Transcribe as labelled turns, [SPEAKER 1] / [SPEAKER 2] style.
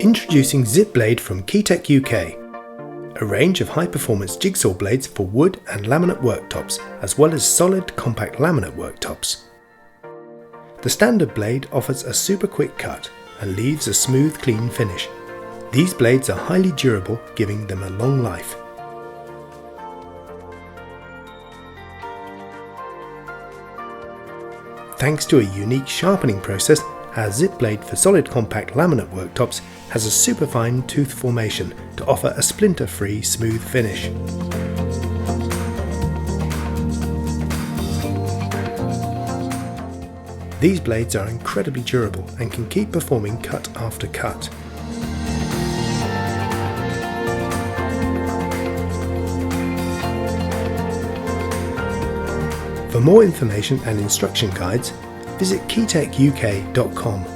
[SPEAKER 1] Introducing Zipblade from Keytech UK, a range of high-performance jigsaw blades for wood and laminate worktops, as well as solid compact laminate worktops. The standard blade offers a super quick cut and leaves a smooth, clean finish. These blades are highly durable, giving them a long life. Thanks to a unique sharpening process, our Zipblade for solid compact laminate worktops has a superfine tooth formation to offer a splinter-free smooth finish. These blades are incredibly durable and can keep performing cut after cut. For more information and instruction guides, visit keytechuk.com.